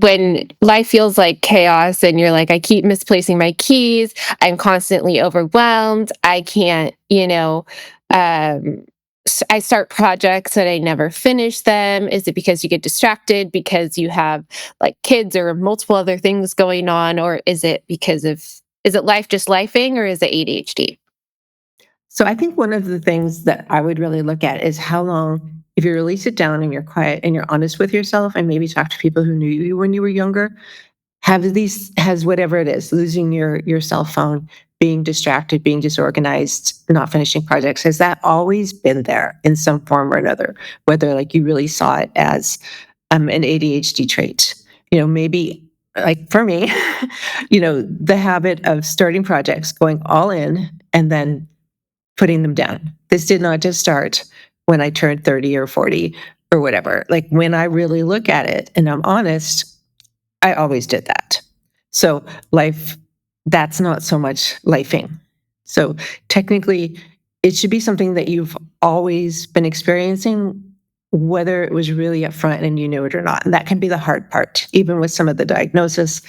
when life feels like chaos and you're like, I keep misplacing my keys, I'm constantly overwhelmed, I can't, I start projects and I never finish them. Is it because you get distracted because you have like kids or multiple other things going on? Or is it is it life just lifing or is it ADHD? So I think one of the things that I would really look at is how long, if you really sit down and you're quiet and you're honest with yourself and maybe talk to people who knew you when you were younger, has whatever it is, losing your cell phone, being distracted, being disorganized, not finishing projects, has that always been there in some form or another? Whether like you really saw it as an ADHD trait, maybe like for me, the habit of starting projects, going all in, and then putting them down. This did not just start when I turned 30 or 40 or whatever. Like when I really look at it and I'm honest, I always did that. So life, that's not so much lifing. So technically, it should be something that you've always been experiencing, whether it was really upfront and you knew it or not. And that can be the hard part. Even with some of the diagnosis,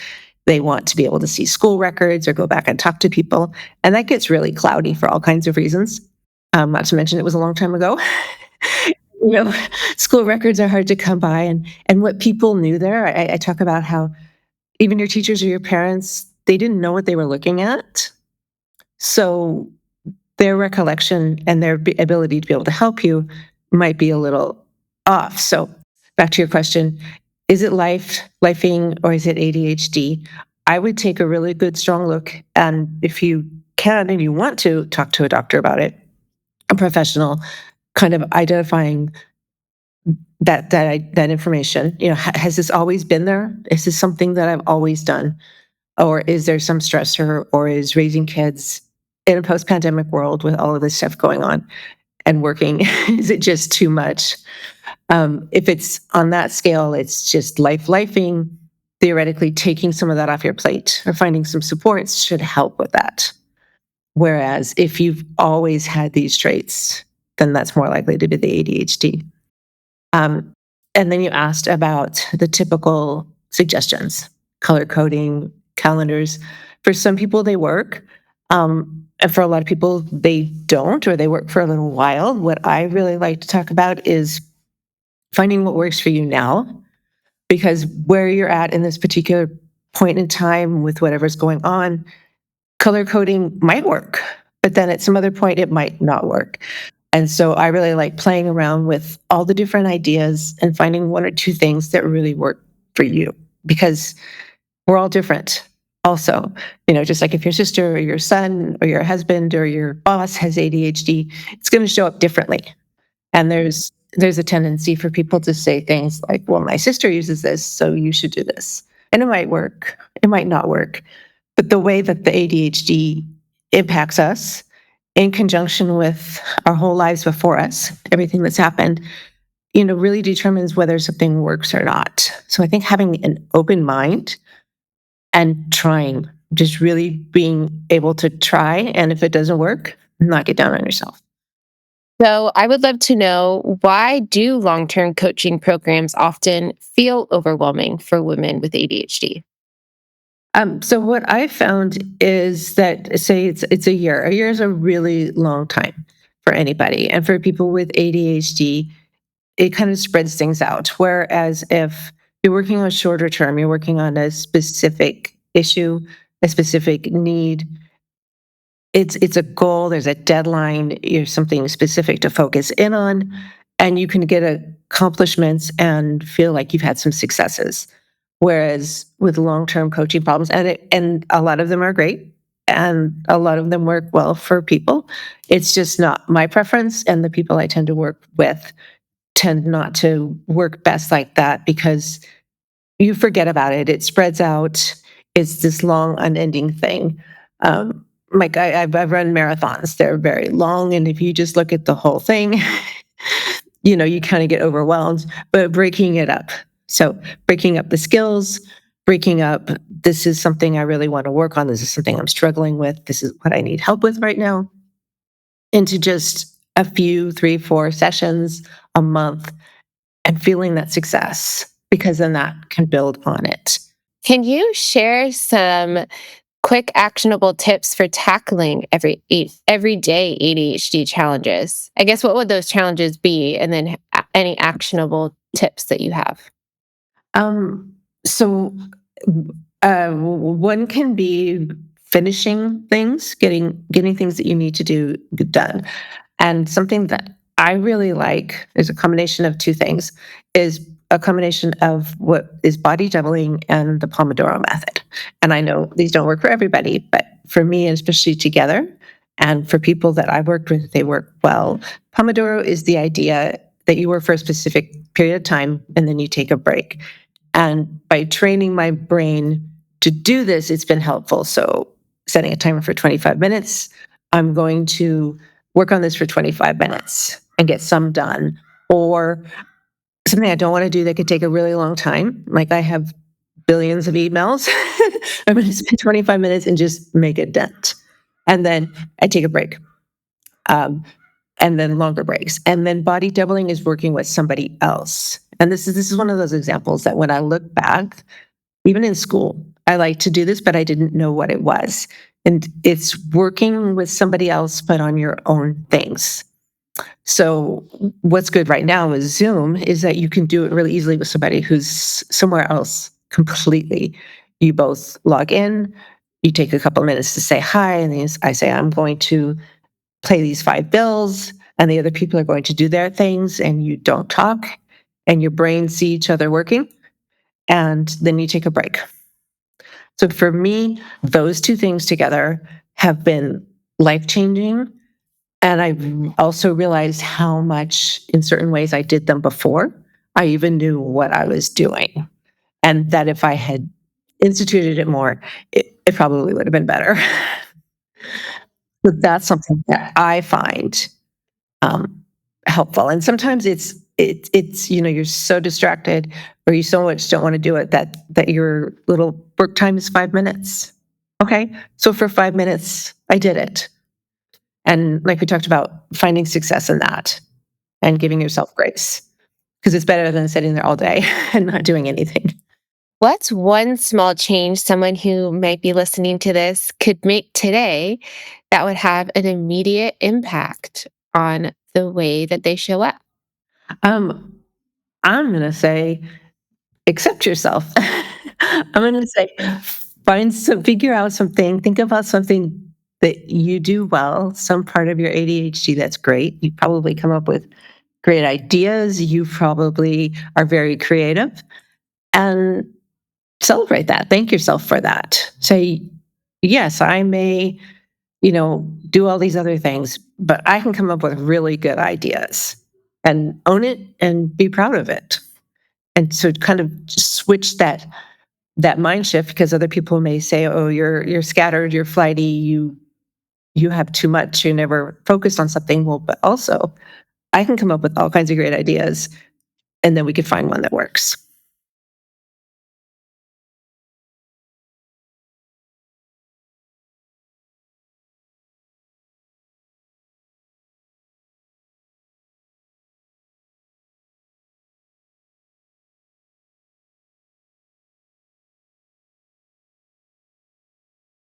they want to be able to see school records or go back and talk to people. And that gets really cloudy for all kinds of reasons. Not to mention it was a long time ago. you know, School records are hard to come by. And what people knew there, I talk about how even your teachers or your parents, they didn't know what they were looking at. So their recollection and their ability to be able to help you might be a little off. So back to your question, is it lifing, or is it ADHD? I would take a really good, strong look. And if you can and you want to talk to a doctor about it, a professional, kind of identifying that information. Has this always been there? Is this something that I've always done? Or is there some stressor, or is raising kids in a post-pandemic world with all of this stuff going on and working, is it just too much? If it's on that scale, it's just lifing, theoretically taking some of that off your plate or finding some supports should help with that. Whereas if you've always had these traits, then that's more likely to be the ADHD. Um, and then you asked about the typical suggestions, color coding, calendars. For some people, they work. And for a lot of people, they don't, or they work for a little while. What I really like to talk about is finding what works for you now, because where you're at in this particular point in time with whatever's going on, color coding might work, but then at some other point, it might not work. And so I really like playing around with all the different ideas and finding one or two things that really work for you, because we're all different. Also, just like if your sister or your son or your husband or your boss has ADHD, it's going to show up differently. And there's a tendency for people to say things like, well, my sister uses this, so you should do this. And it might work, it might not work. But the way that the ADHD impacts us in conjunction with our whole lives before us, everything that's happened, really determines whether something works or not. So I think having an open mind and trying, just really being able to try, and if it doesn't work, not get down on yourself. So I would love to know, why do long-term coaching programs often feel overwhelming for women with ADHD? So what I found is that, say it's a year. A year is a really long time for anybody, and for people with ADHD, it kind of spreads things out. Whereas if you're working on shorter term, you're working on a specific issue, a specific need. It's a goal. There's a deadline. You're something specific to focus in on, and you can get accomplishments and feel like you've had some successes. Whereas with long-term coaching problems, and a lot of them are great, and a lot of them work well for people. It's just not my preference, and the people I tend to work with tend not to work best like that, because you forget about it. It spreads out. It's this long, unending thing. Like I've run marathons. They're very long, and if you just look at the whole thing, you kind of get overwhelmed. But breaking it up. So breaking up the skills, breaking up, this is something I really want to work on. This is something I'm struggling with. This is what I need help with right now. Into just a few, 3, 4 sessions a month, and feeling that success, because then that can build on it. Can you share some quick actionable tips for tackling everyday ADHD challenges? I guess what would those challenges be, and then any actionable tips that you have? Um, so one can be finishing things, getting things that you need to do done. And something that I really like is a combination of two things, is a combination of what is body doubling and the Pomodoro method. And I know these don't work for everybody, but for me, and especially together, and for people that I've worked with, they work well. Pomodoro is the idea that you work for a specific period of time and then you take a break. And by training my brain to do this, it's been helpful. So, setting a timer for 25 minutes, I'm going to work on this for 25 minutes and get some done. Or something I don't want to do that could take a really long time. Like I have billions of emails. I'm going to spend 25 minutes and just make a dent. And then I take a break. Um, and then longer breaks. And then body doubling is working with somebody else. And this is one of those examples that when I look back, even in school, I like to do this, but I didn't know what it was. And it's working with somebody else, but on your own things. So what's good right now with Zoom is that you can do it really easily with somebody who's somewhere else completely. You both log in, you take a couple minutes to say hi, and then I say, I'm going to play these 5 bills, and the other people are going to do their things, and you don't talk, and your brains see each other working, and then you take a break. So for me, those two things together have been life-changing, and I've also realized how much, in certain ways, I did them before I even knew what I was doing, and that if I had instituted it more, it probably would have been better. But that's something that I find um, helpful. And sometimes it's you're so distracted or you so much don't want to do it that your little work time is 5 minutes. Okay, so for 5 minutes, I did it, and like we talked about, finding success in that and giving yourself grace because it's better than sitting there all day and not doing anything. What's one small change someone who might be listening to this could make today that would have an immediate impact on the way that they show up? Um, I'm gonna say accept yourself. I'm going to say, figure out something, think about something that you do well, some part of your ADHD that's great. You probably come up with great ideas. You probably are very creative and celebrate that. Thank yourself for that. Say, yes, I may, do all these other things, but I can come up with really good ideas and own it and be proud of it. And so kind of switch that mind shift because other people may say, "Oh, you're scattered, you're flighty, you have too much, you're never focused on something." Well, but also I can come up with all kinds of great ideas, and then we could find one that works.